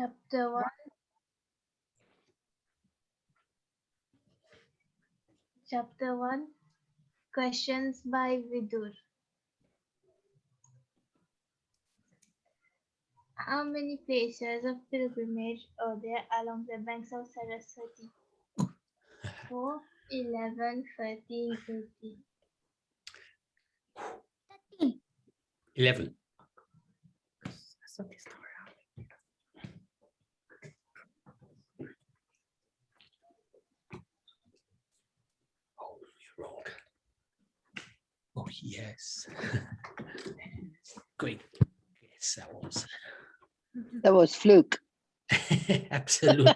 Chapter 1. Chapter 1. Questions by Vidur. How many places of pilgrimage are there along the banks of Saraswati? 4, 11, 13, 18. 11. Oh, you're wrong. Oh, yes. Great. Yes, that was. That was fluke. Absolute.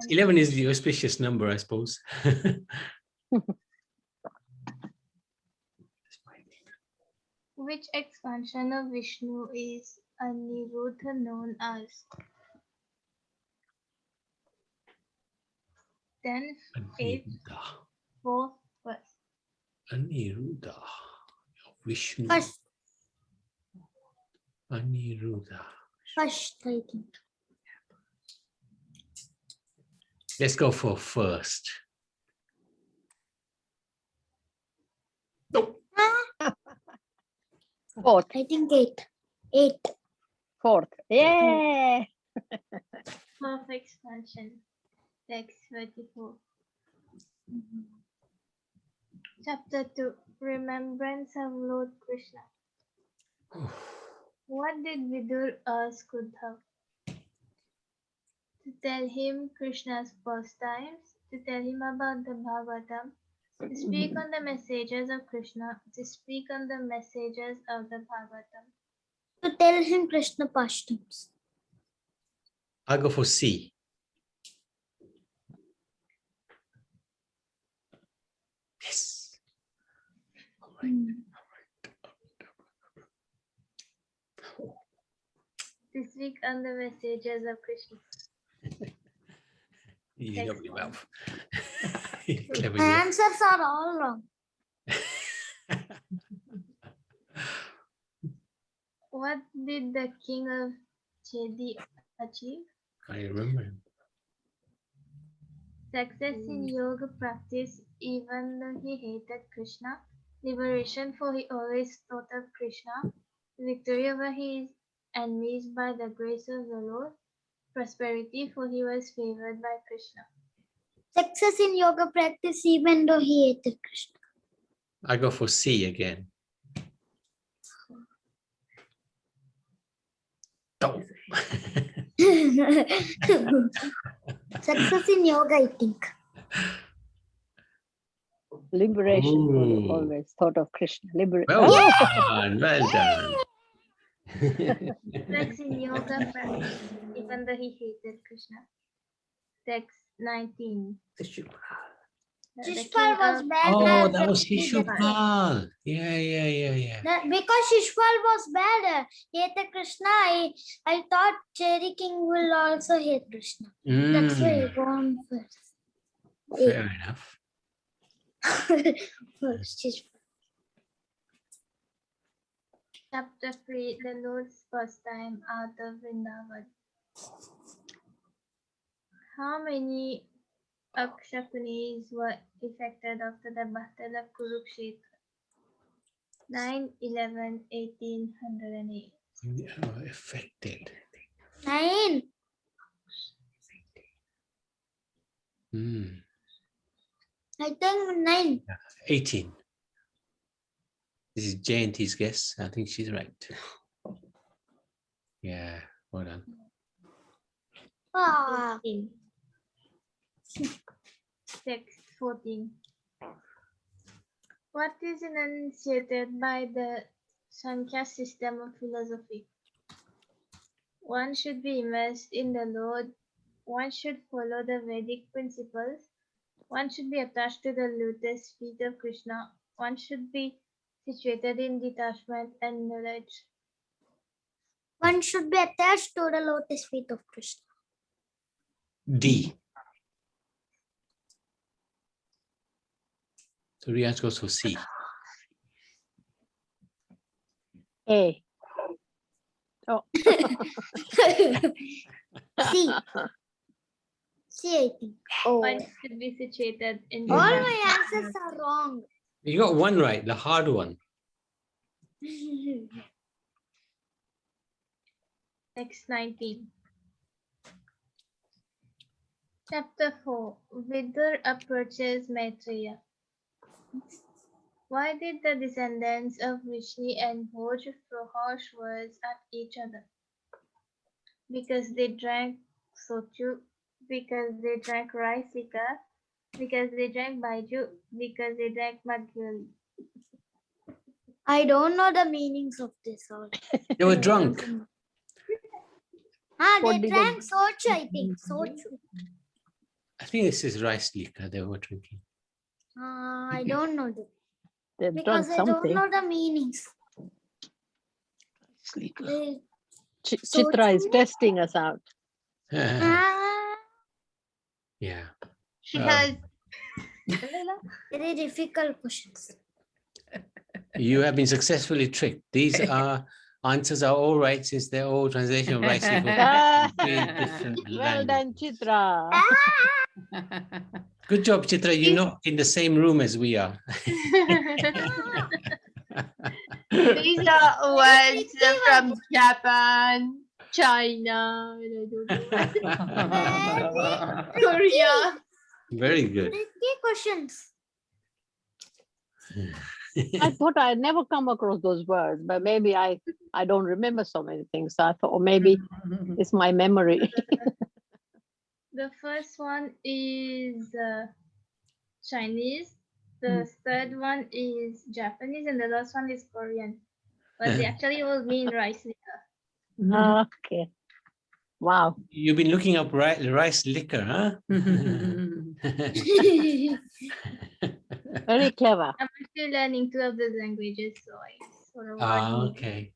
11 is the auspicious number, I suppose. Which expansion of Vishnu is Aniruddha known as? 10, 8, 4, 1. Aniruddha. Vishnu. First. Aniruddha. First, I think. Let's go for first. Nope. Fourth. I think 8. 8. Fourth. Yeah. Fourth expansion. Text 34. Chapter 2. Remembrance of Lord Krishna. What did Vidur ask Uddhav? To tell him Krishna's pastimes, to tell him about the Bhagavatam, to speak on the messages of Krishna, to speak on the messages of the Bhagavatam. To tell him Krishna pastimes. I'll go for C. Yes. All right. To speak on the messages of Krishna. You know your mouth. The answers are all wrong. What did the king of Chedi achieve? I remember him. Success in yoga practice, even though he hated Krishna. Liberation, for he always thought of Krishna. Victory over his enemies by the grace of the Lord. Prosperity, for he was favored by Krishna. Success in yoga practice, even though he hated Krishna. I go for C again. Oh. Success in yoga, I think. Liberation. Ooh. Always thought of Krishna. Well done. Well done. Success in yoga practice, even though he hated Krishna. Text 19. The Shishpal was bad. Oh, as that a was leader. Shishupal. Yeah. Because Shishpal was bad, hated Krishna, I thought Cherry King will also hate Krishna. That's why I gone first. Fair enough. First Shishpal. Chapter 3. The Lord's pastime out of Vrindavan. How many Akshakunis were effected after the Battle of Kurukshetra? 9, 11, 18, 108. Affected. 9. I think 9. 18. This is Jayanti's guess. I think she's right. Yeah, well done. Ah. 14. Text 14. What is enunciated by the Sankhya system of philosophy? One should be immersed in the Lord. One should follow the Vedic principles. One should be attached to the lotus feet of Krishna. One should be situated in detachment and knowledge. One should be attached to the lotus feet of Krishna. D. So Riaz goes for C. A. Oh. C. C, I think. Oh. One should be situated in the All Yeah. my answers are wrong. You got one right, the hard one. Text 19. Chapter 4. Vidur approaches Maitreya. Why did the descendants of Rishi and Bhoj throw harsh words at each other? Because they drank sochu, because they drank rice liquor, because they drank baiju, because they drank magul. I don't know the meanings of this all. They were drunk. Ah, What they did drank they- sochu, I think. Sochu. I think this is rice liquor they were drinking. I don't know that They've because drunk I don't something. know the meanings. Sleeper. They- Chitra is Sochu? testing us out. Ah, Yeah. She Um, has. very difficult questions. You have been successfully tricked. These answers are all right since they're all translation of rice liquor Ah, in three different well languages. done, Chitra. Good job, Chitra. You're not in the same room as we are. These are words from Japan, China, Korea. Very good. Tricky questions. I thought I'd never come across those words, but maybe I don't remember so many things. So I thought, or maybe it's my memory. The first one is Chinese. The third one is Japanese, and the last one is Korean. But they actually all mean rice liquor. Okay. Wow. You've been looking up rice liquor, huh? Very clever. I'm actually learning 2 of those languages, so I sort of want to- Okay.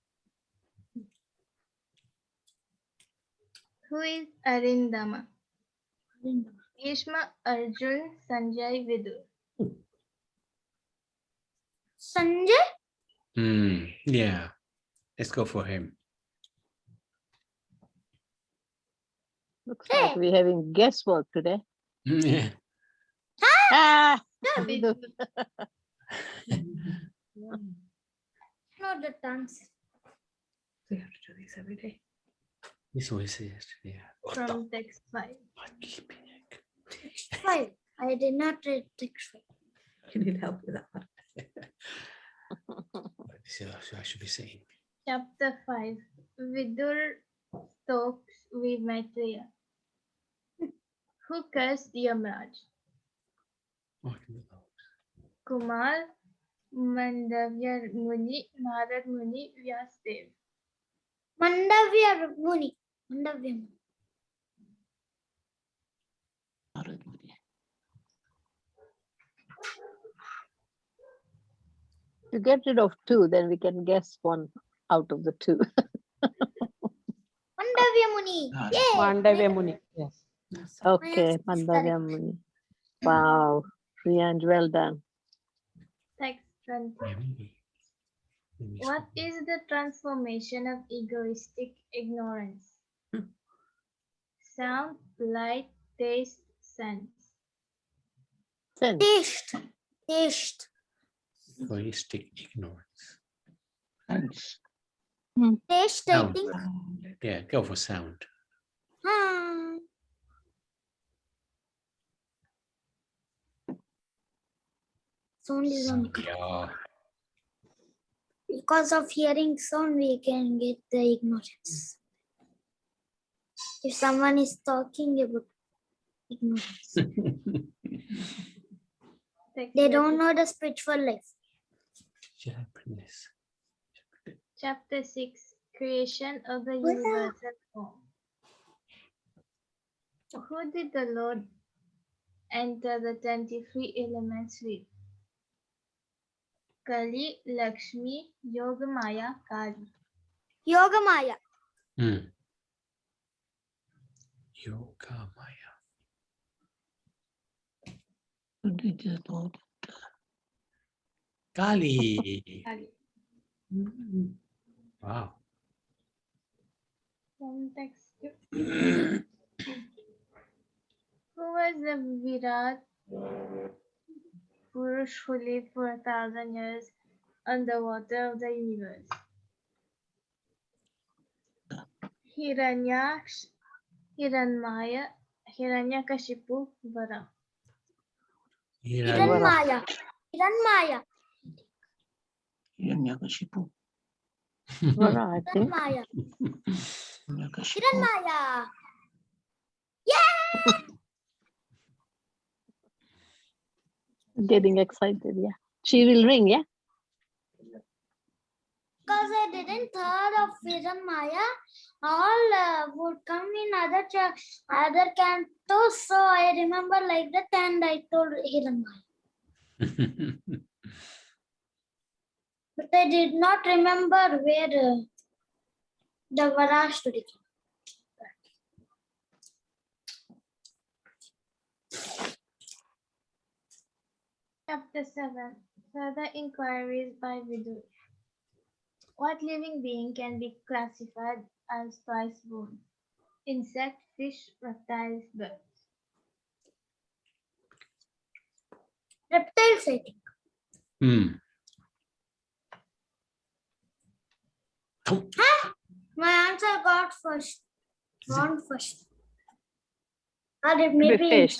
Who is Arindama? Bhishma, Arjun, Sanjay, Vidur. Sanjay? Yeah. Let's go for him. Looks like we're having guesswork today. Yeah. Ah, Vidur. Not the answer. We have to do these every day. This was yesterday. From text 5. Text 5. I did not read text 5. You need help with that one. This is what I should be saying. Chapter 5. Vidur talks with Maitreya. Who cursed Yamraj? Kumar, Mandavya Muni, Narad Muni, Vyasdev. Mandavya Muni. Mandavya Muni. to get rid of 2, then we can guess 1 out of the 2. Mandavya Muni. Yay! Mandavya Muni. Yes. Yes. Okay, Yes, Mandavya correct. Muni. Wow, Riyanj, well done. Text 20. What is the transformation of egoistic ignorance? Sound, light, taste, sense. Sense. Taste. Taste. Egoistic ignorance. Taste, I Sound. think. Yeah, go for sound. Hmm. Sound is on. Yeah. Because of hearing sound, we can get the ignorance. If someone is talking about ignorance, Text they don't 20. know the spiritual life. Japanese. Chapter 6. Creation of the universal form. Who did the Lord enter the 23 elements with? Kali, Lakshmi, Yogamaya, Kali. Yoga Maya. Yoga Maya. Kali. Kali. Wow. From text. Who was the Virat Purush who lived for 1,000 years on the water of the universe? Hiranyaksha, Hiranmaya, Hiranyakashipu, Vara. Hiranmaya. Hiranmaya. Hiranyakashipu. Vara, I think. Hiranmaya. Hiranyakashipu. Hiranmaya. Getting excited, yeah. She will ring, yeah? Because I didn't heard of Hiranmaya, all would come in other cantos, so I remember like that and I told Hiranmaya. But I did not remember where the Vara story came. Chapter 7. Further inquiries by Vidur. What living being can be classified as twice born? Insect, fish, reptiles, birds. Reptiles, I think. My answer got first. Gone first. Or it Could may be fish.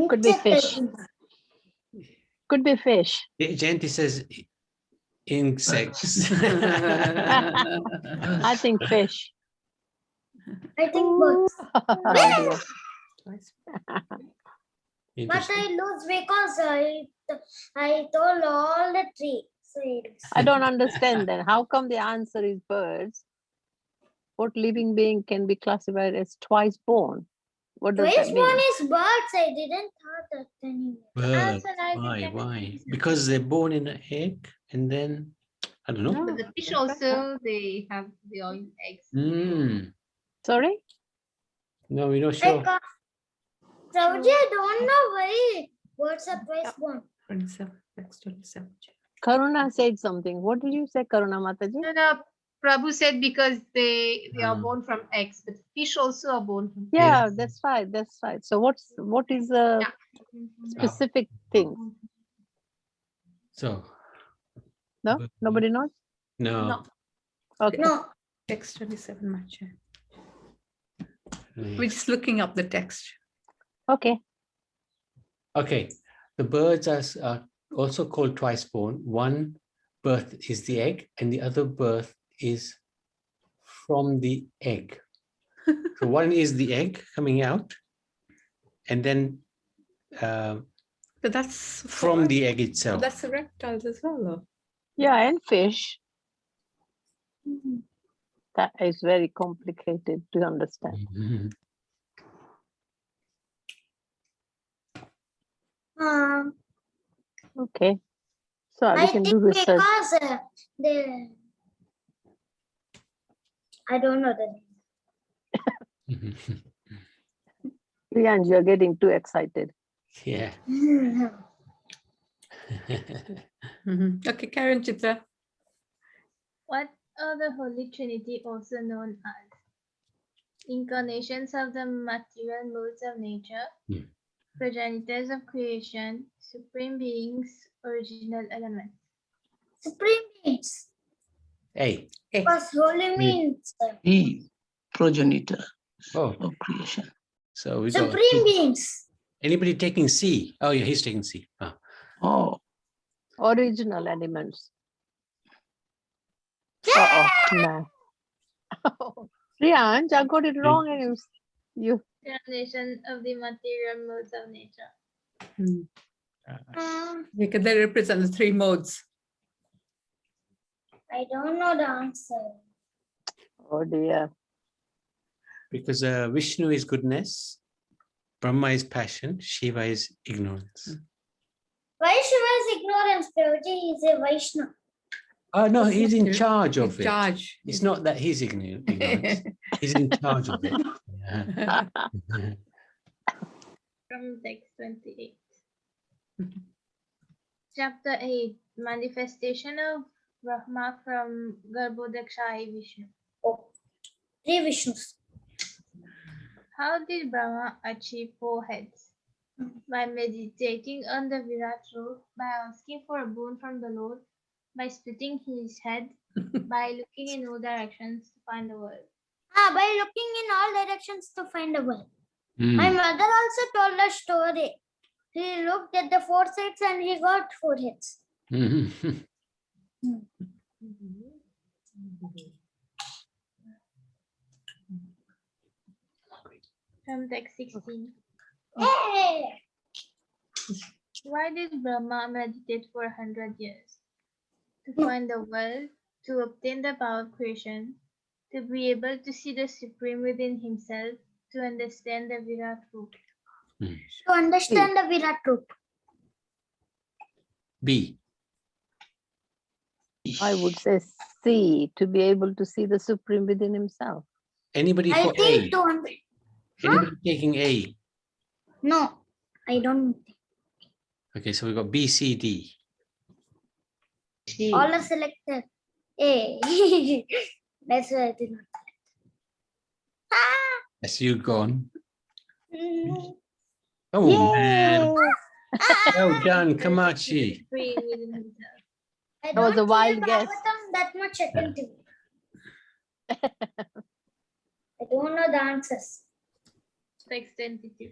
Could be insect, I fish. think. Could be fish. Jayanti says insects. I think fish. I think birds. Oh dear. Twice. But Interesting. I lose because I told all the three. So I don't understand then. How come the answer is birds? What living being can be classified as twice born? What does twice that born mean? is birds. I didn't thought that anyway. Birds. Answer lies in Why? text. Why? Because they're born in an egg and then, I don't know. No. But the fish also, they all eggs. Sorry? No, we're not sure. Like, Prabhuji, I don't know why birds are twice born. 27. Next 27. Karuna said something. What did you say, Karuna Mataji? No, Prabhu said because they are Ah. born from eggs, but fish also are born from Yeah, Yes. that's right. That's right. So what is the specific thing? So, No? But- Nobody knows? no. No. Okay. No. Text 27 much. Mm. We're just looking up the text. Okay. Okay. The birds are also called twice born. One birth is the egg and the other birth is from the egg. So one is the egg coming out and then But that's from the egg but itself. that's the reptiles as well, though. Yeah, and fish. That is very complicated to understand. Mhm. Okay. So we I can think do research. because they. I don't know the Mhm. Priyanj, you're getting too excited. Yeah. name. Okay, Karen Chitra. What are the Holy Trinity also known as? Incarnations of the material modes of nature, progenitors of creation, supreme beings, original elements. Supreme beings. Hey. Because holy means He progenitor Oh, of creation. so we got supreme beings. anybody taking C? Oh, yeah, he's taking C. Ah. Oh, Original elements. Uh-oh, no. Priyanj, I got it wrong and you Incarnation of the material modes of nature. Because they represent the three modes. I don't know the answer. oh dear. Because Vishnu is goodness, Brahma is passion, Shiva is ignorance. Vaishnava is ignorance. Prabhuji is a Vaishnava. Oh, no, It's he's not in the- charge In of it. charge. It's not that he's ignorance. He's in charge of it. Yeah. From text 28. Chapter 8. Manifestation of Brahma from Garbhodakshai Vishnu. Oh. Three Vishnus. How did Brahma achieve 4 heads? By meditating on the Virat root, by asking for a boon from the Lord, by splitting his head, by looking in all directions to find the world. By looking in all directions to find a world. My Hmm. mother also told a story. He looked at the 4 sides and he got 4 heads. Mhm. From text 16. Hey! Why did Brahma meditate for 100 years? To find the world, to obtain the power of creation, to be able to see the Supreme within himself, to understand the Virat root. To understand the Virat root. B. I would say C, to be able to see the Supreme within himself. Anybody I for think A? to understand. Anybody taking A? No, I don't think. Okay, so we've got B, C, D. All are selected. A. That's why I did not. That's you gone. Mm. Oh man. Well done, The Kamachi. Supreme within himself. I That was don't a wild feel guess. Bhagavatam that much attentively. I don't know the answers. Text 22.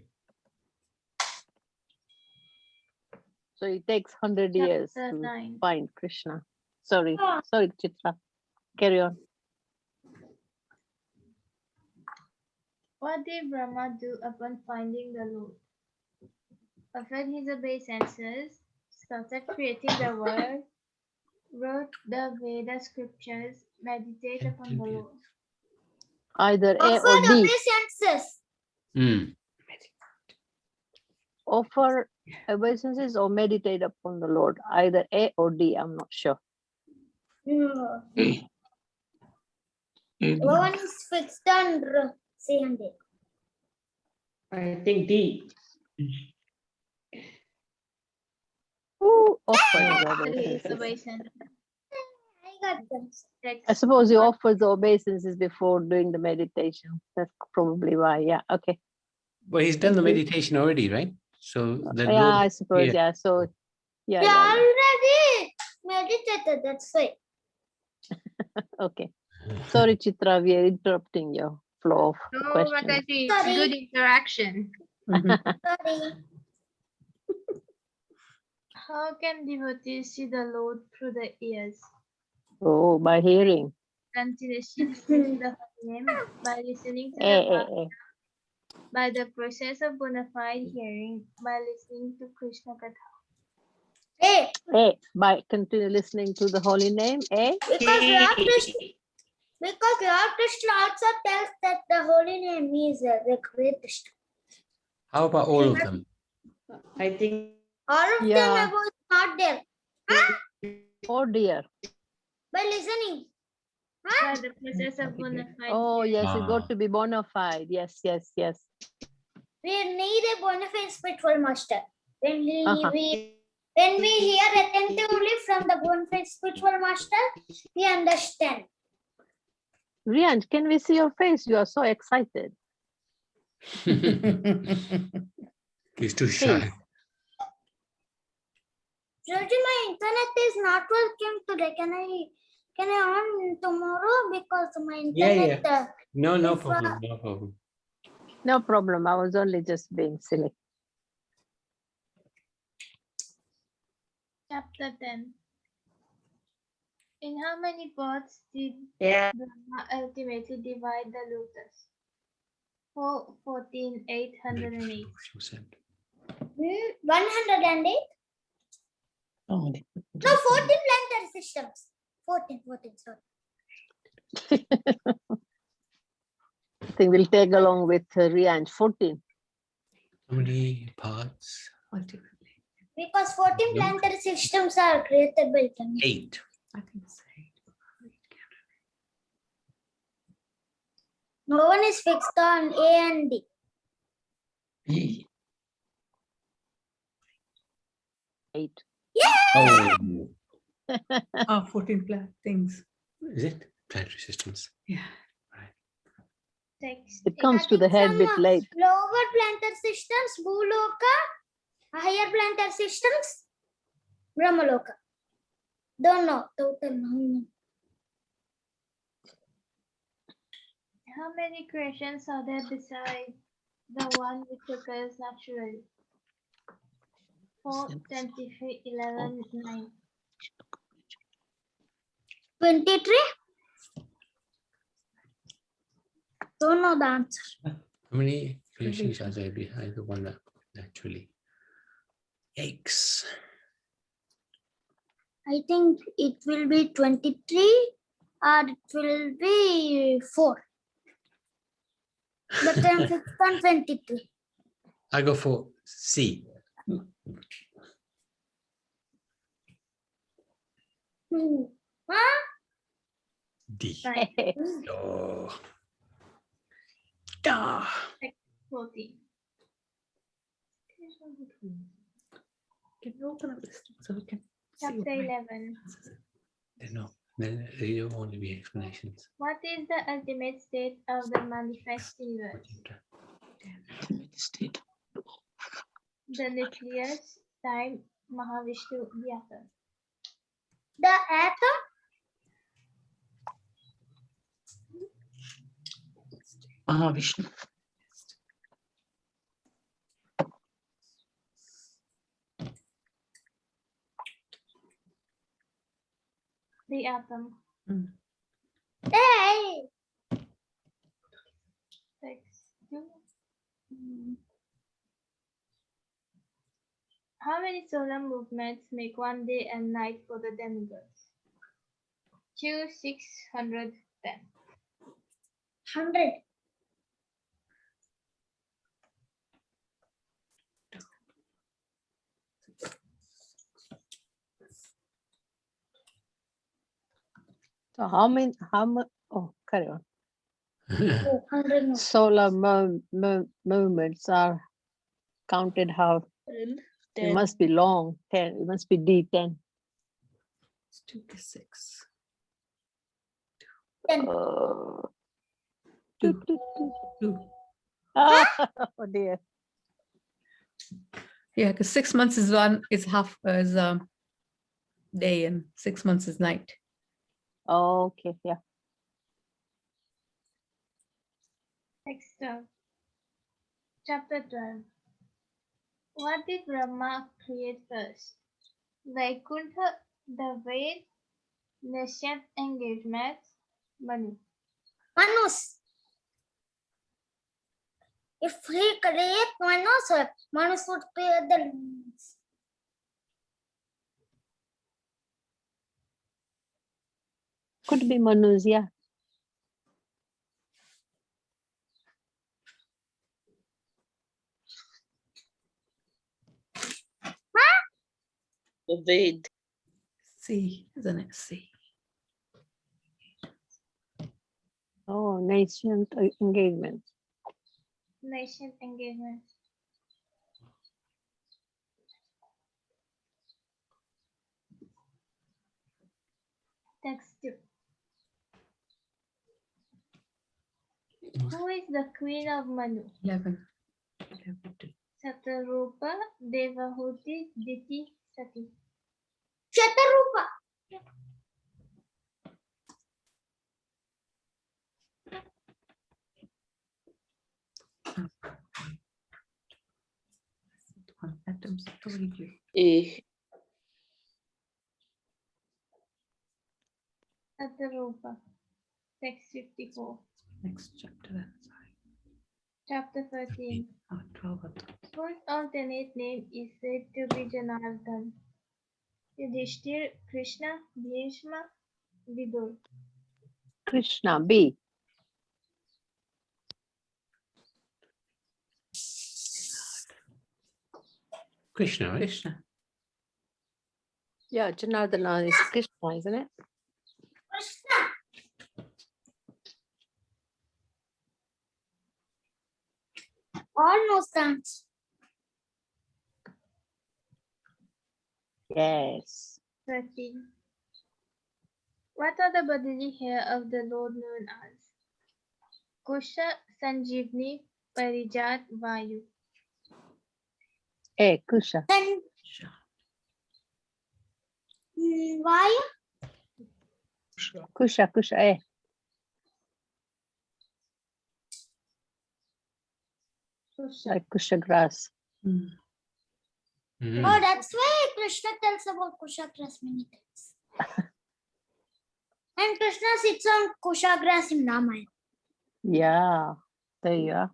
So it takes 100 years Chapter to 9. find Krishna. Sorry, Ah. sorry, Chitra. Carry on. What did Brahma do upon finding the Lord? Offered his obeisances, started creating the world, wrote the Veda scriptures, meditate upon the Lord. Either A or Offer D. obeisances. Hmm. Offer obeisances or meditate upon the Lord. Either A or D. I'm not sure. No. A. A. One is fixed on C and D. I think D. Who offers the Offered his obeisances? obeisances. I got them. Text I suppose you 1. offer the obeisances before doing the meditation. That's probably why. Yeah. Okay. Well, he's done the Okay. meditation already, right? So the Yeah, Lord I suppose. here. Yeah. So, yeah. We yeah, already meditated. That's why. yeah. Okay. Sorry, Chitra. We are interrupting your flow of No, questions. Mataji, it's Sorry. good interaction. Sorry. How can devotees see the Lord through the ears? Oh, by hearing. Continuously listening to the holy name, by listening to Eh, the eh, Bhagavatam, eh. by the process of bona fide hearing, by listening to Krishna Katha. Hey, Eh, by continue listening to the holy name. Eh? because Lord Krishna also tells that the holy name is the great Krishna. How about all of them? I think All of Yeah. them was not there. Oh dear. By listening. By the process of bona fide Oh hearing. yes, it Ah. got to be bona fide. Yes, yes, yes. We need a bona fide spiritual master. When Uh-huh. we hear attentively from the bona fide spiritual master, we understand. Rian, can we see your face? You are so excited. He's too shy. Please. Georgie, my internet is not working today. Can I on tomorrow because my Yeah, internet? yeah. No, no If, problem. No problem. No problem. I was only just being silly. Chapter 10. In how many parts did yeah. Brahma ultimately divide the lotus? 4, 14, 808. 108? Oh, No, 14 planetary systems. 14, sorry. I think we'll take along with Rian. 14. How many parts? Because 14 Nope. planetary systems are created by them. 8. I think so. No one is fixed on A and D. B. 8. Oh, Oh, 14 things. is it? Planetary systems. Yeah. Text. It comes to the head Some bit late. lower planetary systems, Bhuloka, higher planetary systems, Brahmaloka. Don't know. Total no. How many creations are there beside the one which occurs naturally? 4, 23, 11, 9. 23. Don't know the answer. How many creations are there behind the one that naturally? Yikes. I think it will be 23 or it will be 4. But then 6 and 23. I go for C. Huh? D. Right. Oh. Ah. 14. Can you open up this so we can see Chapter what my 11. I don't know. They don't want to be explanations. What is the ultimate state of the manifest universe? State. The nucleus, time, Mahavishnu, the atom. The atom? Mahavishnu. The atom. Hey! Text 2. How many solar movements make one day and night for the demigods? 2, 610. 100. So how many, oh, carry on. Oh, 100 no. Solar movements are counted how? It must be long, 10, it must be D10. It's 2 to 6. 10. Oh, Two. Two. oh dear. Yeah, because 6 months is half day and 6 months is night. Okay, yeah. Text 12. Chapter 12. What did Brahma create first? Vaikuntha, the Ved, Nishyat engagement, Manu. Manus. If he create Manus, Manus would create the lumens. Could be Manus, yeah. The Ved. C, isn't it? C. Oh, nascent engagement. Nishyat engagement. Text 2. Who is the queen of Manu? 11. 11 to Satarupa, Devahuti, Diti, Sati. Shatarupa. one atoms. Told you. A. Satarupa. Text 54. Next chapter. Then. Sorry. Chapter 13. Oh, 12 atoms. Whose alternate name is said to be Janardhan? Yudhishthir, Krishna, Bhishma, Vidur. Krishna, B. Krishna, right? Krishna. Yeah, Janardana is Krishna, isn't it? Krishna. All knows the answer. Yes. 13. What are the bodily hair of the Lord known as? Kusha Sanjeevni Parijat Vayu. A. Kusha. Then why? Kusha, Kusha, A. Kusha. Like Kusha grass. Mm. Oh, that's why Krishna tells about Kusha grass many times. And Krishna sits on Kusha grass in Ramayana. Yeah, there you are.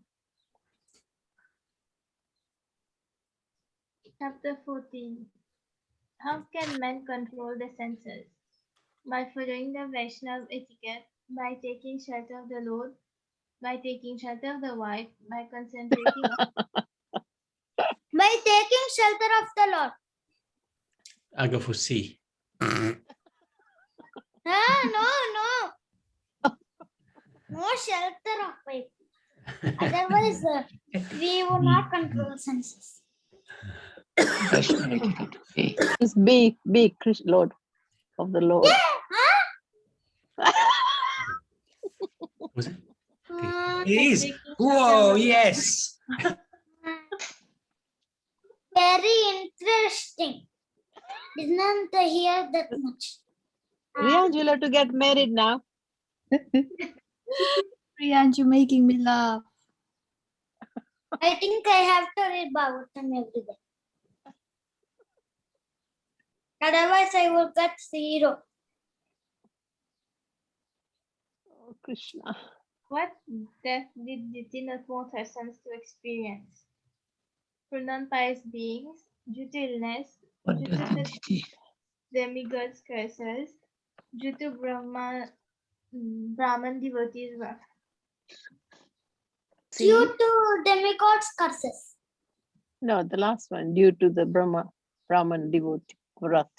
Chapter 14. How can men control the senses? By following the Vaishnav etiquette, by taking shelter of the Lord, by taking shelter of the wife, by concentrating on By taking shelter of the Lord. I go for C. No shelter of it. Otherwise, we will not control senses. Vaishnava etiquette. Okay. It's B, Krishna, Lord of the Lord. Was it? Uh, It is. taking shelter Whoa, of the yes. Very interesting. Didn't hear that much. Riyanj, you'll have to get married now. Priyanju making me laugh. I think I have to read Bhagavatam every day. Otherwise, I will get 0. Oh, Krishna. What death did Diti not want her sons to experience? For non-pious beings, due to illness, What due does to the Diti? demigods' curses, due to Brahman devotees' wrath. Due to demigods' curses. No, the last one, due to the Brahman devotee wrath.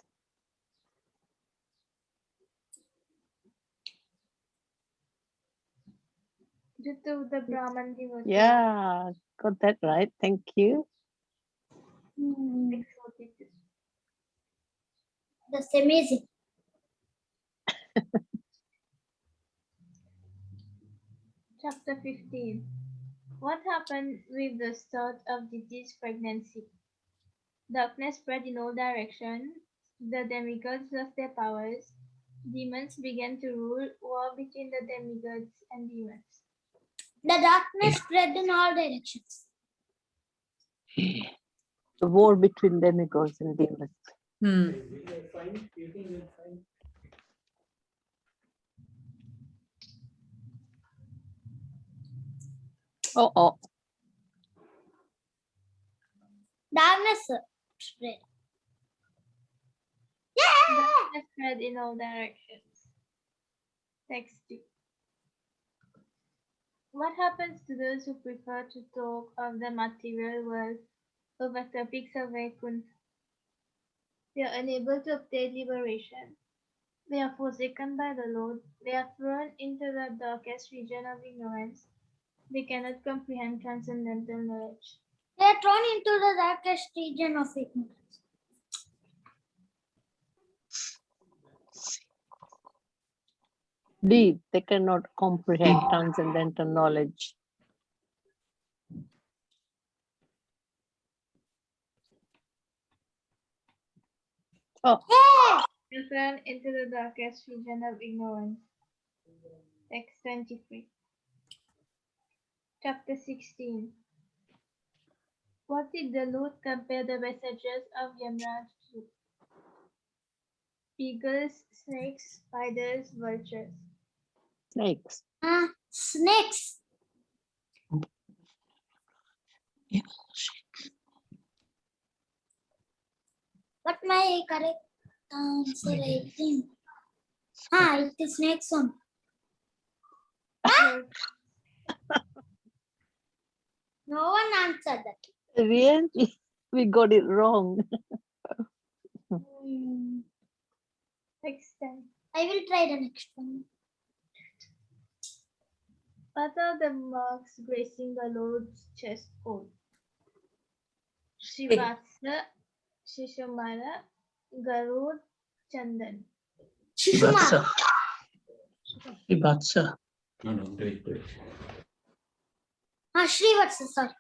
Due to the Brahman devotees. Yeah, got that right. Thank you. That's amazing. Chapter 15. What happened with the start of Diti's pregnancy? Darkness spread in all directions. The demigods lost their powers. Demons began to rule. War between the demigods and demons. The darkness spread in all directions. The war between demigods and demons. Oh. Darkness spread. Darkness spread in all directions. Text 2. What happens to those who prefer to talk of the material world over topics of Vaikuntha? They are unable to obtain liberation. They are forsaken by the Lord. They are thrown into the darkest region of ignorance. They cannot comprehend transcendental knowledge. They are thrown into the darkest region of ignorance. D, they cannot comprehend transcendental knowledge. Oh, They are thrown into the darkest region of ignorance. Text 23. Chapter 16. What did the Lord compare the messengers of Yamraj to? Eagles, snakes, spiders, vultures. snakes. Snakes. What my correct answer, I think. It is next one. No one answered that. Really? We got it wrong. Text 10. I will try the next one. What are the marks gracing the Lord's chest called? Shivatsa, Shishumara, Garud, Chandan. Shivatsa. Shivatsa. No, do it. Srivatsa, sorry.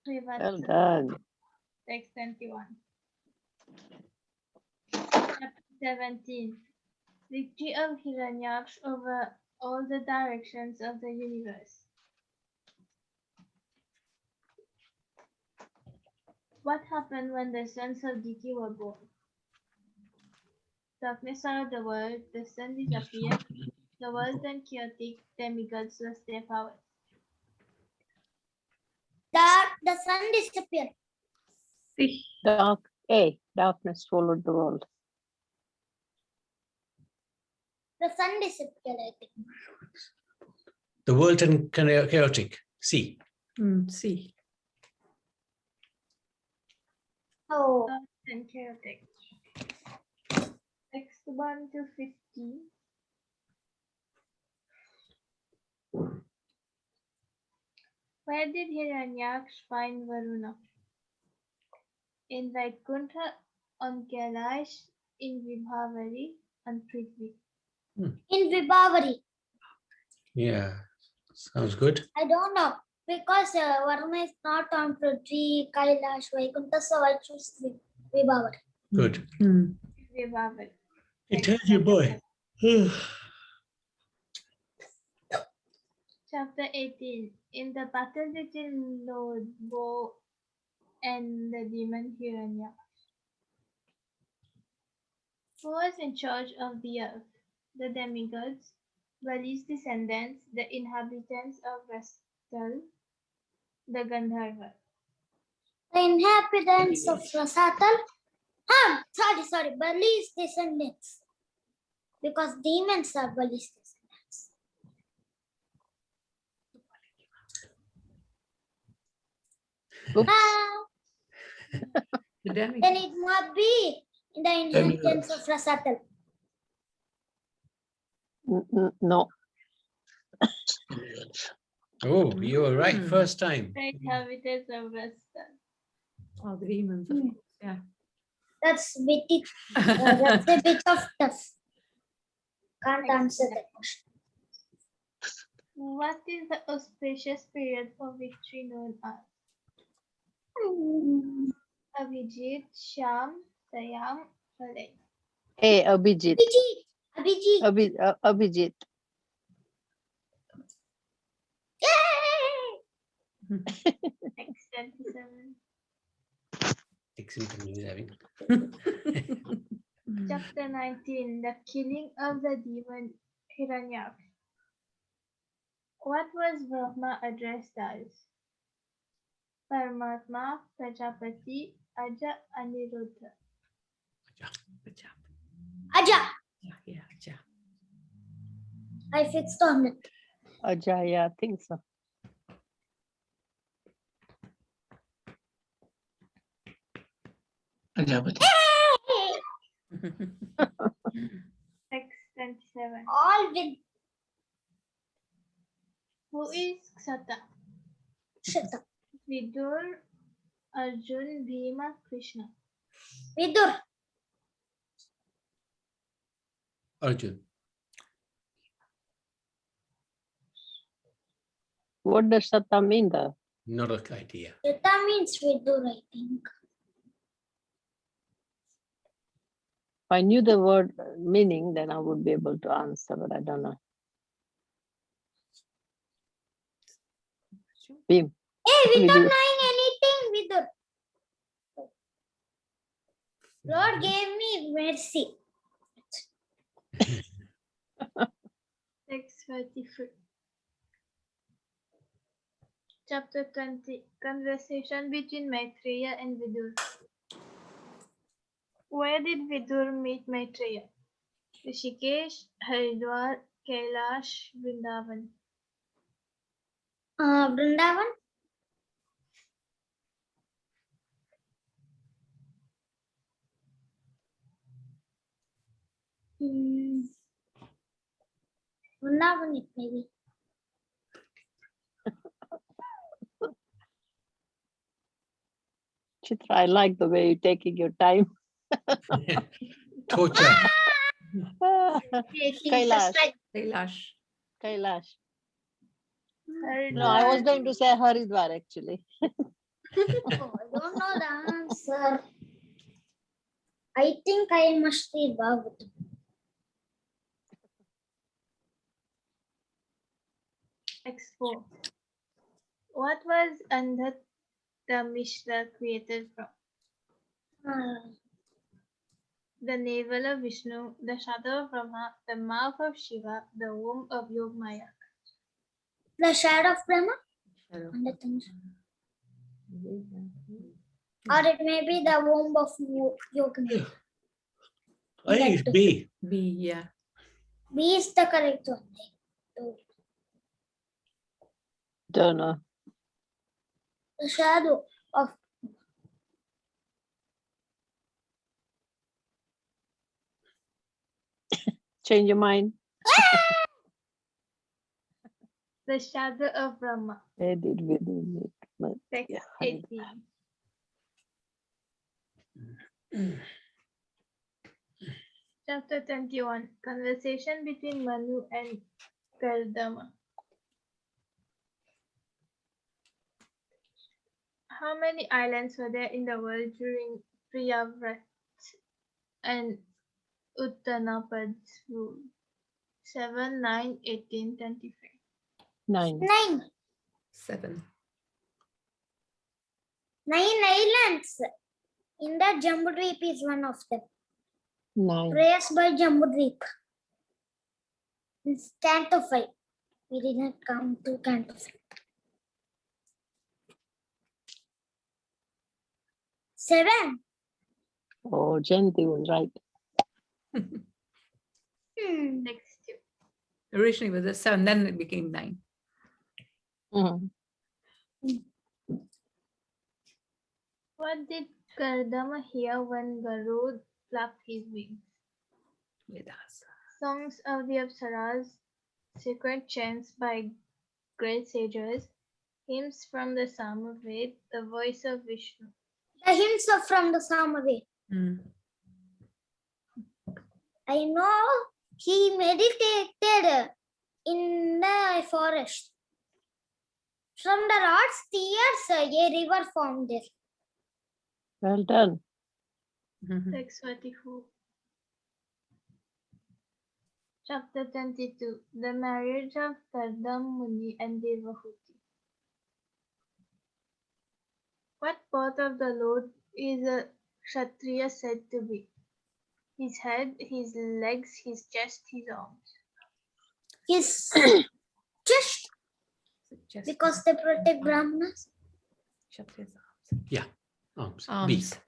Well done. Text 21. Chapter 17. Victory of Hiranyaksh over all the directions of the universe. What happened when the sons of Diti were born? Darkness surrounded the world, the sun disappeared, the world turned chaotic, demigods lost their powers. The sun disappeared. Darkness followed the world. The sun disappeared, I think. The world turned chaotic. See. See. Oh, And chaotic. Text 1 to 15. Where did Hiranyaksh find Varuna? In Vaikuntha, on Kailash, in Vibhavari, on Prithvi. in Vibhavari. Yeah, sounds good. I don't know. Because Varuna is not on Prithvi, Kailash, Vaikuntha, so I choose Vibhavari. Good. Vibhavari. I tell you, boy. Chapter 18. In the battle between Lord Bo and the demon Hiranyaksh. Who was in charge of the earth? The demigods, Bali's descendants, the inhabitants of Rastal, the Gandharva. The inhabitants of Rasatal. Sorry, Bali's descendants. Because demons are Bali's descendants. Then it must be the inhabitants of Rasatal. No. Oh, you were right first time. The inhabitants of Rastal. Oh, the demons, of course. Yeah. That's that's a bit of tough. Can't answer that question. What is the auspicious period for victory known as? Abhijit, Sham, Sayam, Halay. Abhijit. Abhijit. Abhijit. Yay! Text 27. Dixon is having. Chapter 19. The killing of the demon Hiranyaksh. What was Brahma addressed as? Paramatma, Prajapati, Aja, Aniruddha. Good job. Aja. Yeah, yeah. I fixed on it. Ajaya, I think so. Prajapati. Text 27. All with Who is Ksata? Shata. Vidur, Arjun, Bhima, Krishna. Vidur. Arjun. What does Satta mean though? Not an idea. Shata means Vidur, I think. If I knew the word meaning, then I would be able to answer, but I don't know. Bim. Hey, we We don't do. knowing anything, Vidur. Lord gave me mercy. Text 33. Chapter 20. Conversation between Maitreya and Vidur. Where did Vidur meet Maitreya? Rishikesh, Haridwar, Kailash, Vrindavan. Vrindavan. Vrindavan it maybe. Chitra, I like the way you're taking your time. Torture. Kailash. Kailash. Kailash. Haridwar. No, I was going to say Haridwar actually. Oh, I don't know the answer. I think I must read Bhagavatam. X4. What was Andhat the Mishra created from? The navel of Vishnu, the shadow of Brahma, the mouth of Shiva, the womb of Yogmaya. The shadow of Brahma? Shadow. And the things. Or it may be the womb of Yogamaya. I think it's B. B, yeah. B is the correct one. Don't know. The shadow of Change your mind. The shadow of Brahma. I did within it. But Text yeah, 18. Chapter 21. Conversation between Manu and Kardama. How many islands were there in the world during Priyavrat and Uttanapad's rule? 7, 9, 18, 23. 9. 9. 7. 9 islands. In that Jambudweep is one of them. 9. Prayers by Jambudweep. It's Canto 5. We did not come to Canto 5. 7. Oh, Jayanti was right. Next 2. Originally it was a 7, then it became 9. Mhm. What did Kardama hear when Garud flapped his wings? Vedas. Songs of the Apsaras, sacred chants by great sages, hymns from the Samaved, the voice of Vishnu. The hymns are from the Samaved. Mm. I know he meditated in the forest. From the Lord's tears, a river formed there. Well done. Mhm. Text 44. Chapter 22. The marriage of Kardam Muni and Devahuti. What part of the Lord is a Kshatriya said to be? His head, his legs, his chest, his arms. His chest, Just because they protect Brahmanas. Kshatriya's arms. Arms. B. Arms.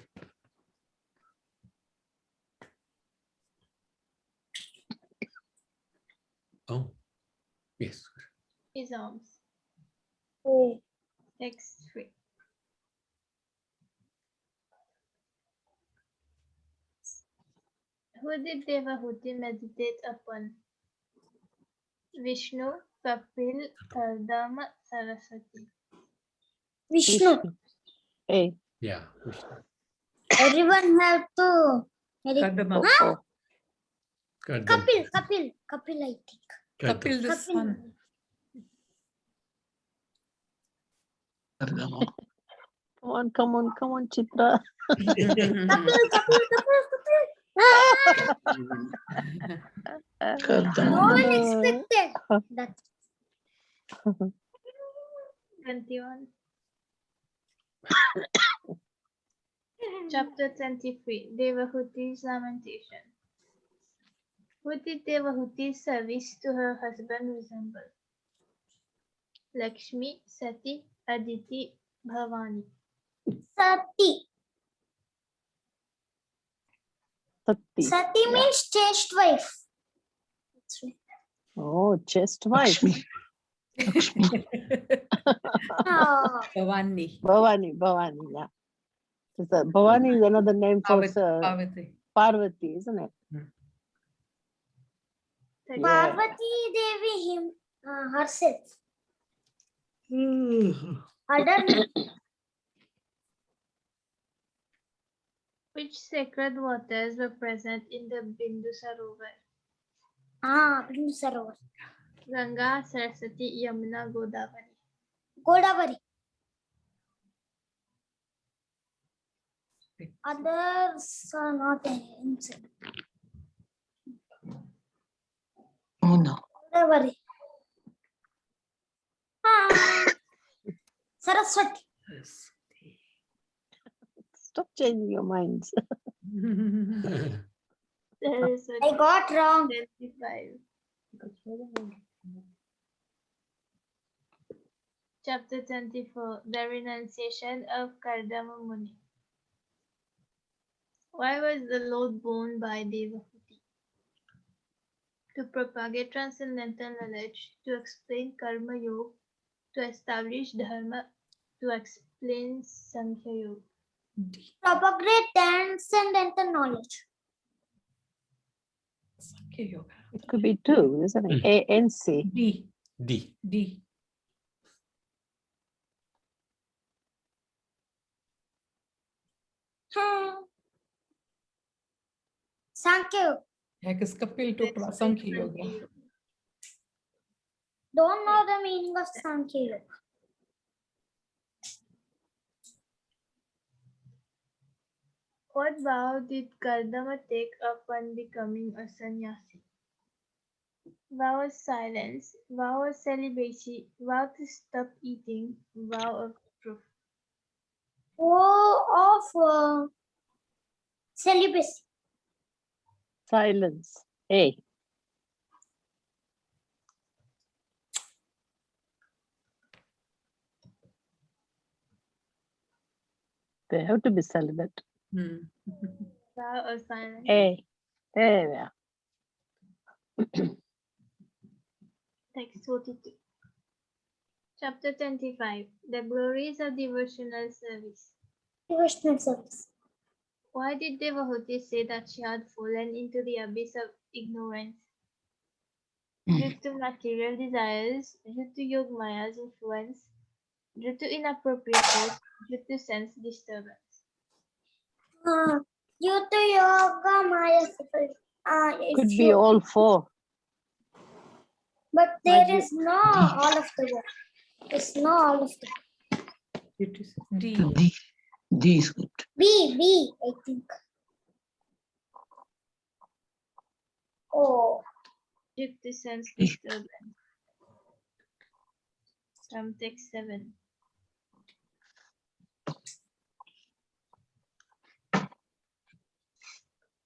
Oh, yes. His arms. Oh. Text 3. Who did Devahuti meditate upon? Vishnu, Kapil, Kardama, Saraswati. Vishnu. A. Yeah. Everyone have to meditate. Kardama. Oh. Kardam. Kapil, I think. Kapil the Kapil. son. Kardama. Come on, Chitra. Kapil. No Kardama. one expected that. 21. Chapter 23. Devahuti's lamentation. Who did Devahuti's service to her husband resemble? Lakshmi, Sati, Aditi, Bhavani. Sati. Sati. Sati Yeah. means chaste wife. That's right. Oh, chest wife. Lakshmi. Lakshmi. Oh, Bhavani. Bhavani, yeah. Bhavani is another name for Parvati. Parvati, isn't it? Text Yeah. Parvati Devi herself. Other Which sacred waters were present in the Bindu Sarovar? Bindu Sarovar. Ganga, Saraswati, Yamuna, Godavari. Godavari. Others are not answered. Oh no. Godavari. Saraswati. Stop changing your minds. Saraswati. I got wrong. 25. Chapter 24. The renunciation of Kardama Muni. Why was the Lord born by Devahuti? To propagate transcendental knowledge, to explain Karma Yoga, to establish Dharma, to explain Sankhya Yoga. Propagate transcendental knowledge. Sankhya Yoga. It could be two, isn't it? A and C. D. D. D. Sankhya. Yeah, because Kapil took Sankhya Yoga. Don't know the meaning of Sankhya Yoga. What vow did Kardama take upon becoming a sannyasi? Vow of silence, vow of celibacy, vow to stop eating, vow of truth. Vow of celibacy. Silence. A. They have to be celibate. Vow of silence. A. There. Text 42. Chapter 25. The glories of devotional service. Devotional service. Why did Devahuti say that she had fallen into the abyss of ignorance? Due to material desires, due to Yogmaya's influence, due to inappropriate thoughts, due to sense disturbance. Due to yoga, Maya. Could be all four. But there Might be- is no all of the work. There's no all of the It is D. D. D is good. B, I think. Oh, Due to sense Eh. disturbance. From text 7.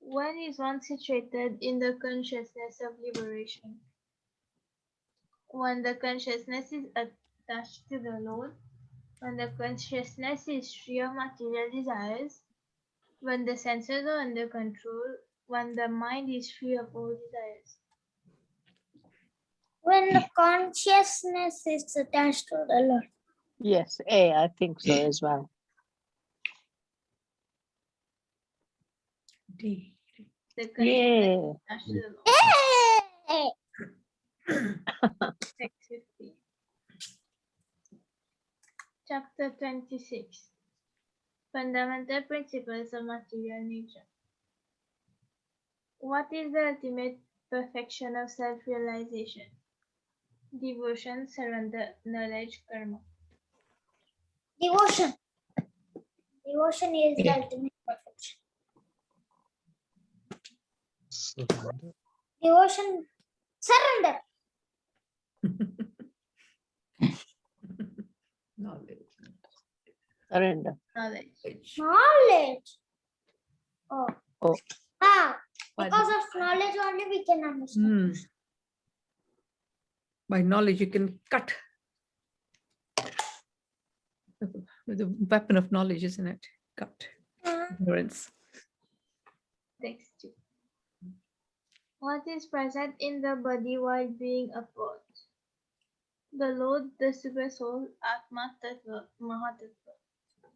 When is one situated in the consciousness of liberation? When the consciousness is attached to the Lord, when the consciousness is free of material desires, when the senses are under control, when the mind is free of all desires. when the consciousness is attached to the Lord. Yes, A, I think so as well. D. The consciousness Yeah. is attached to the Lord. Hey! Text 50. Chapter 26. Fundamental principles of material nature. What is the ultimate perfection of self-realization? Devotion, surrender, knowledge, karma. Devotion. Devotion is the ultimate perfection. Surrender. Devotion, surrender. Knowledge. Surrender. Knowledge. Knowledge. Oh. Oh. Because of knowledge only we can understand. By knowledge, you can cut. The weapon of knowledge, isn't it? Cut. Ignorance. Text 2. What is present in the body while being apart? The Lord, the Super Soul, Atma, Tattva, Mahatattva.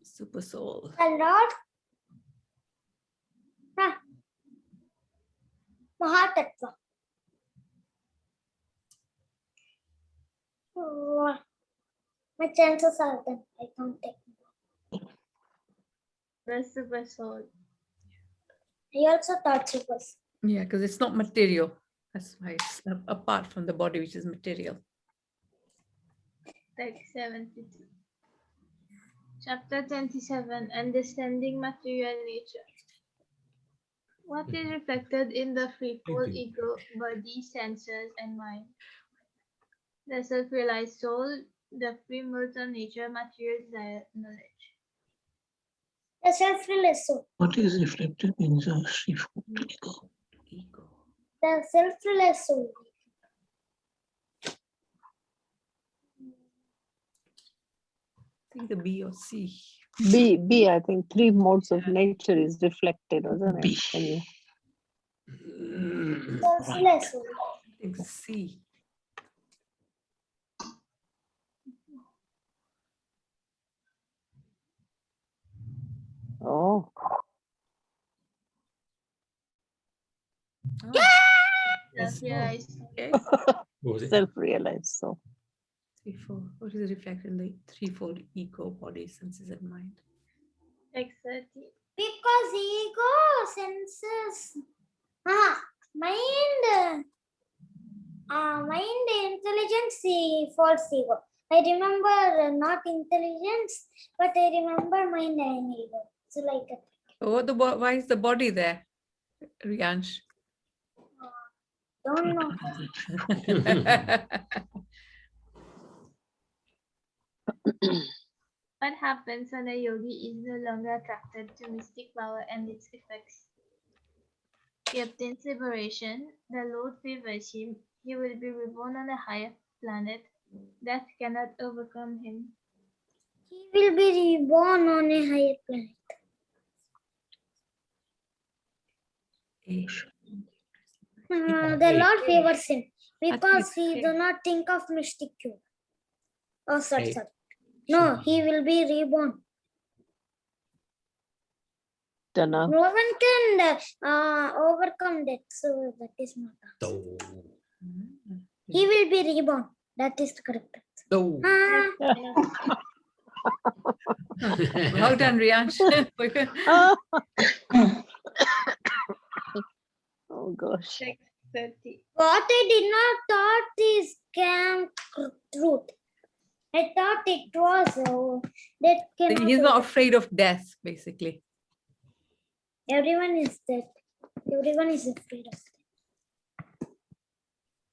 Super soul. The Lord. Mahatattva. Oh, my chances are that I can't take. The Super Soul. I also thought it was. Yeah, because it's not material. That's why it's apart from the body, which is material. Text 72. Chapter 27. Understanding material nature. What is reflected in the threefold ego, body, senses, and mind? The self-realized soul, the pre-mortal nature, material desire, knowledge. The self-realized soul. What is reflected in the threefold ego? Ego. The self-realized soul. I think the B or C. B, I think 3 modes of nature is reflected, wasn't B. it? When you, Self-realized soul. I think C. oh, Oh, Self-realized. okay. What was it? self-realized soul. Threefold. What is reflected in the threefold ego, body, senses, and mind? Text 30. Because ego, senses, mind, mind, intelligence, false ego. I remember not intelligence, but I remember mind and ego. So like that. Oh, why is the body there, Riyansh? Don't know. What happens when a yogi is no longer attracted to mystic power and its effects? He obtains liberation, the Lord favors him, he will be reborn on a higher planet. Death cannot overcome him. He will be reborn on a higher planet. A. The Lord favors him because it's he A. do not think of mystic cure. Oh, sorry, A. sorry. No, he will be reborn. Don't know. No one can overcome that, so that is not. So, He will be reborn. That is the correct. so. Well done, Riyansh. Oh gosh. Text 30. What I did not thought is scam truth. I thought it was that cannot. He's not afraid of death, basically. Everyone is dead. Everyone is afraid of death.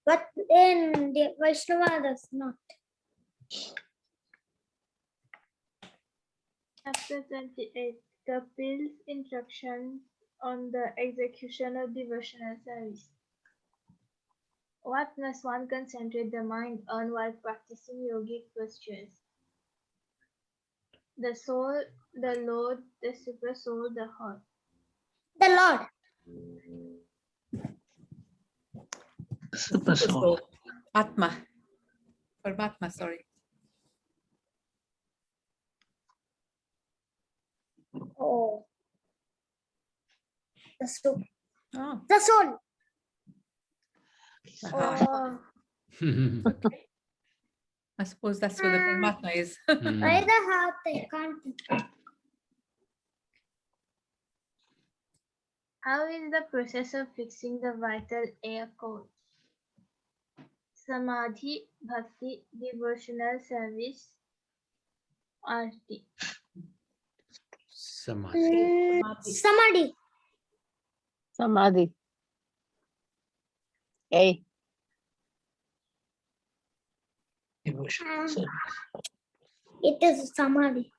But then the Vaishnava does not. Chapter 28. Kapil's instructions on the execution of devotional service. What must one concentrate the mind on while practicing yogic postures? The soul, the Lord, the super soul, the heart. The Lord. Super soul. Atma. Paramatma, sorry. Oh. The soul. Oh, The soul. the heart. Oh. I suppose that's where the Paramatma is. Why the heart? I can't. How is the process of fixing the vital air code? Samadhi, Bhakti, devotional service, Arti. Samadhi. Samadhi. Samadhi. A. Devotional service. It is Samadhi.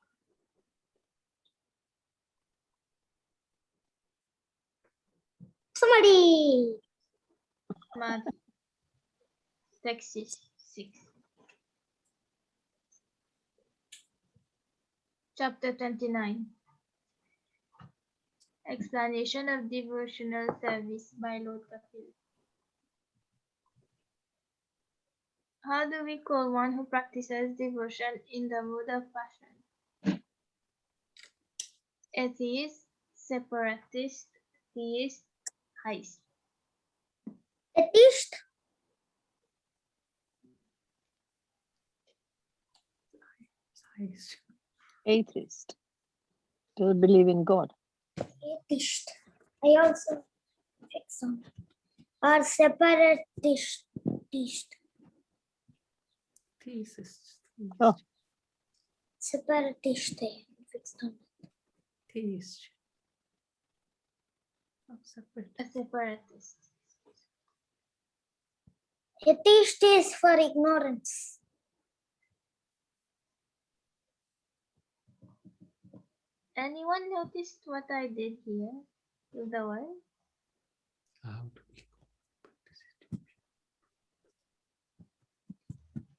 Samadhi. Samadhi. Text 6. Chapter 29. Explanation of devotional service by Lord Kapil. How do we call one who practices devotion in the mode of passion? Atheist, separatist, theist, heist. Atheist. Atheist. Don't believe in God. Atheist. I also fix some. Or separatist. Thesis. Oh. Separatist. Fix some. Theist. Oh, separate. A separatist. Atheist is for ignorance. Anyone noticed what I did here with the word? How do we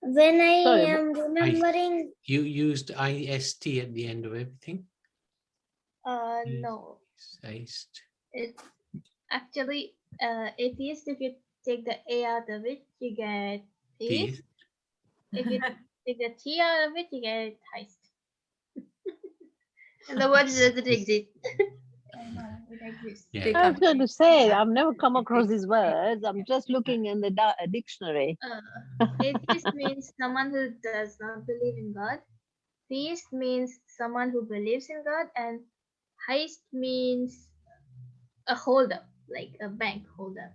When I Sorry, am remembering, You used IST at the end of everything? No. Ist. It actually atheist. If you take the A out of it, you get Teeth. theist. If you take the T out of it, you get heist. And the word doesn't exist. I know it exists. Yeah. Take I was up. going to say, I've never come across these words. I'm just looking in the dictionary. Atheist means someone who does not believe in God. Theist means someone who believes in God, and heist means a holdup, like a bank holdup.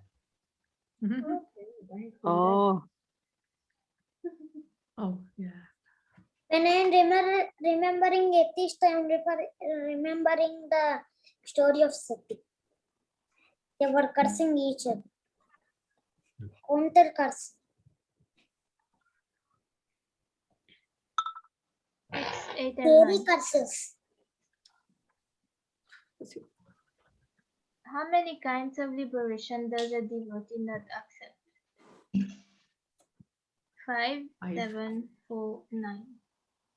Oh, Oh, yeah. when I am remembering atheist, I am remembering the story of Sati. They were cursing each other. Counter curse. 6, 8, and Devi 9. curses. How many kinds of liberation does a devotee not accept? 5, 7, 4, 9.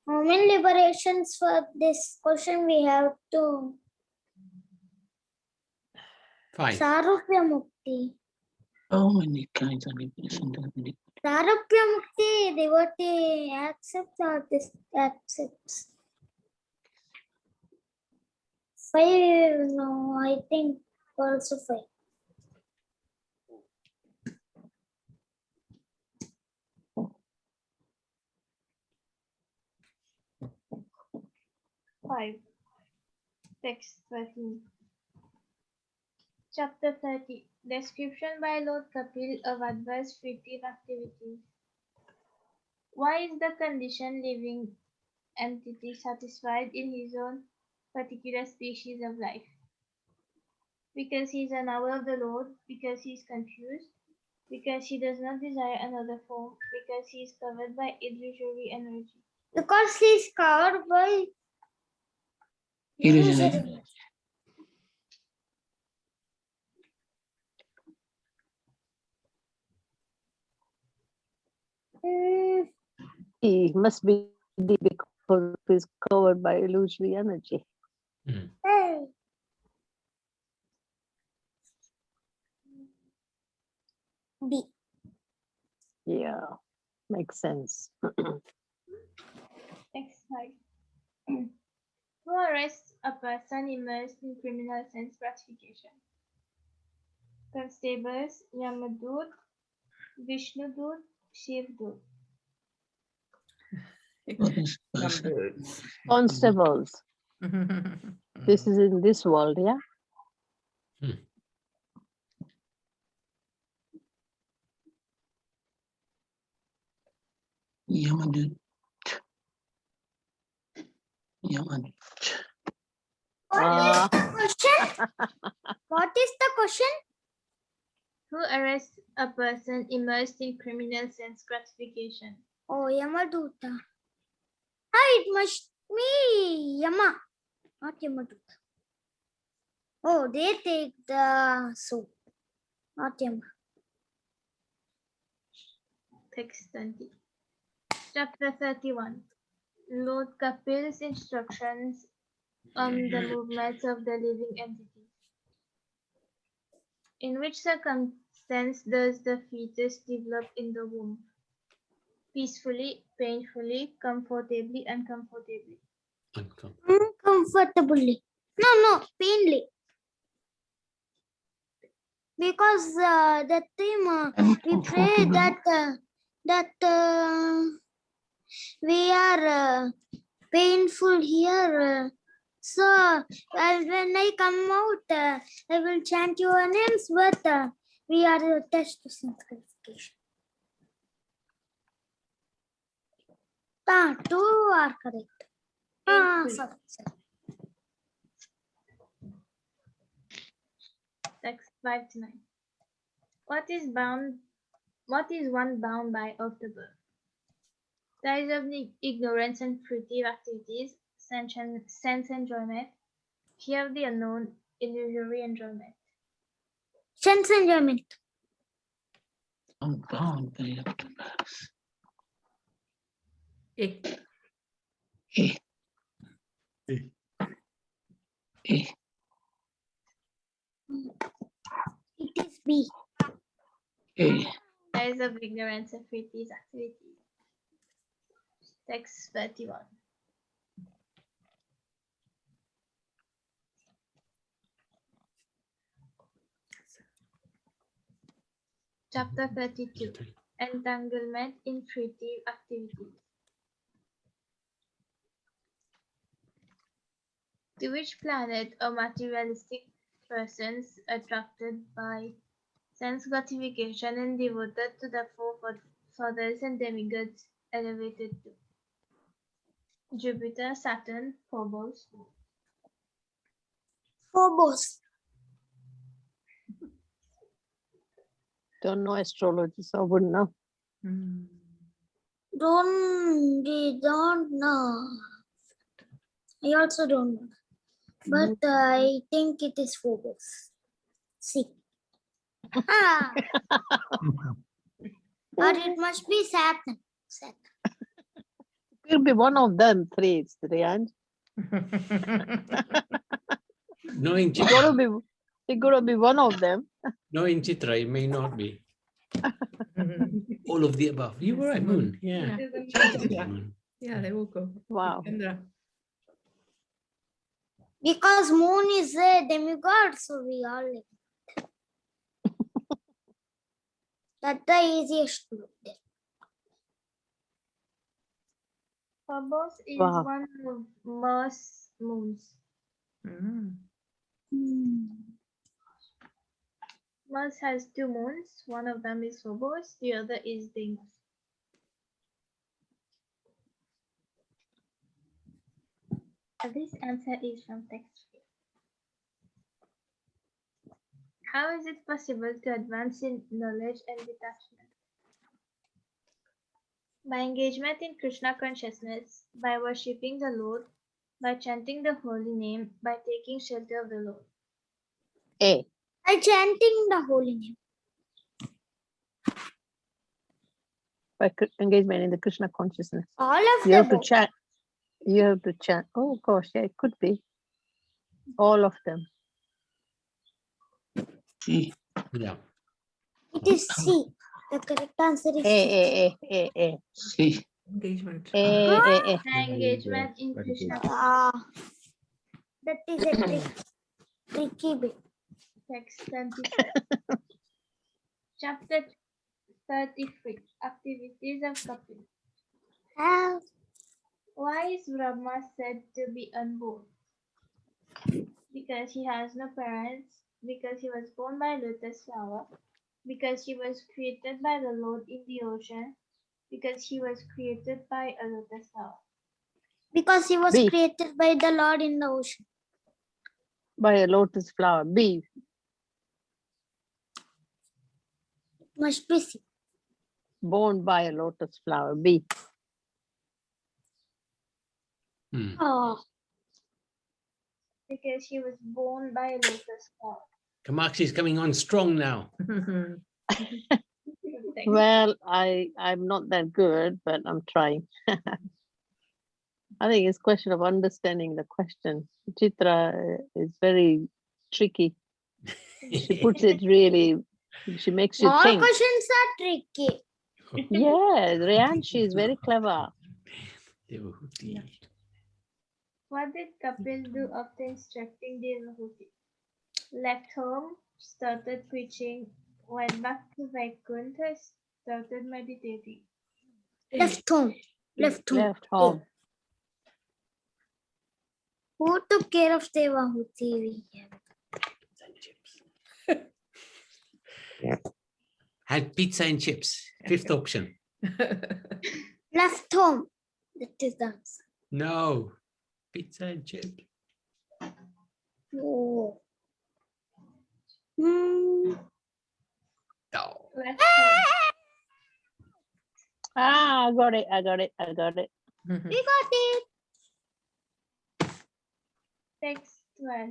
How many liberations for this question we have to? 5. Sarupya Mukti. How many kinds of liberation does it? Sarupya Mukti, devotee accepts or accepts? 5, no, I think also 5. Five. Text 13. Chapter 30. Description by Lord Kapil of adverse fictive activities. Why is the conditioned living entity satisfied in his own particular species of life? Because he is unaware of the Lord, because he is confused, because he does not desire another form, because he is covered by illusory energy. Because he is covered by Illusory. illusory. he must be deep because he's covered by illusory energy. Hey. B. Yeah, makes sense. Next slide. Who arrests a person immersed in criminal sense gratification? Constables, Yamadut, Vishnudut, Shivdut. What is person? Numbers. Constables. This is in this world, yeah? Yamadut. Yamadut. Ah. Question? What is the question? Who arrests a person immersed in criminal sense gratification? Oh, Yamaduta. Ah, it must be Yama, not Yamaduta. Oh, they take the soup, not Yama. Text 20. Chapter 31. Lord Kapil's instructions on the movements of the living entity. In which circumstance does the fetus develop in the womb? Peacefully, painfully, comfortably, uncomfortably. Uncomfortably. No, painly. Because that time we pray that we are painful here So when I come out, I will chant your names, but we are test to simplification. Two are correct. Sorry. Text 5 to 9. What is one bound by of the birth? Ties of ignorance and fruitive activities, sense enjoyment, fear of the unknown, illusory enjoyment. Sense enjoyment. I'm bound by up to birth. Egg. Eh. Eh. It is B. Eh. Ties of ignorance and fruitive activities. Text 31. Chapter 32. Entanglement in fruitive activities. To which planet are materialistic persons attracted by sense gratification and devoted to the forefathers and demigods elevated to? Jupiter, Saturn, Phobos. Phobos. Don't know astrology, so I wouldn't know. Mm. We don't know. I also don't know. But I think it is Phobos. See. Or it must be Saturn. It'll be one of them three, Rian. Knowing It Chitra, gotta be one of them. knowing Chitra, it may not be. All of the above. You were right, Moon. Yeah. Moon. Yeah, they will go. Wow. Chandra. Because moon is a demigod, so we all like it. That's the easiest to look there. Phobos is Wow. one of Mars moons. Mm. Mars has two moons. One of them is Phobos, the other is Deimos. This answer is from text 3. How is it possible to advance in knowledge and detachment? By engagement in Krishna consciousness, by worshipping the Lord, by chanting the holy name, by taking shelter of the Lord. A. By chanting the holy name. By engagement in the Krishna consciousness. All of You have to them. chant. You have to chant. Oh gosh, yeah, it could be. All of them. C. Yeah. It is C. The correct answer is C. A. C. Engagement. A. By engagement in Krishna That is a tricky bit. text 24. Chapter 33. Activities of Kapil. Why is Brahma said to be unborn? Because he has no parents, because he was born by lotus flower, because he was created by the Lord in the ocean, because he was created by a lotus flower. Because he was B. created by the Lord in the ocean. By a lotus flower. B. Must be C. Born by a lotus flower. B. Hmm. Oh, Because he was born by a lotus flower. Kamakshi is coming on strong now. Text. Well, I'm not that good, but I'm trying. I think it's a question of understanding the question. Chitra is very tricky. She puts it really, she makes you all think. questions are tricky. Yeah, Rianshi is very clever. What did Kapil do after instructing Devahuti? Left home, started preaching, went back to Vaikuntha, started meditating. Left home. Left home. Left home. Who took care of Devahuti? Had pizza and chips. Fifth option. Left home. That is the answer. No. Pizza and chips. Oh. Hmm. No. Left hand. Ah, I got it. We got it. Text 12.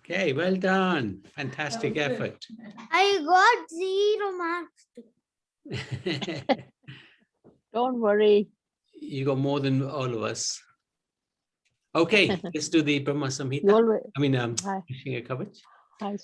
Okay, well done. Fantastic effort. I got 0 marks. Don't worry. You got more than all of us. Okay, let's do the Brahma You Samhita. always I mean, Hi. Vishnga Kavach. Hi.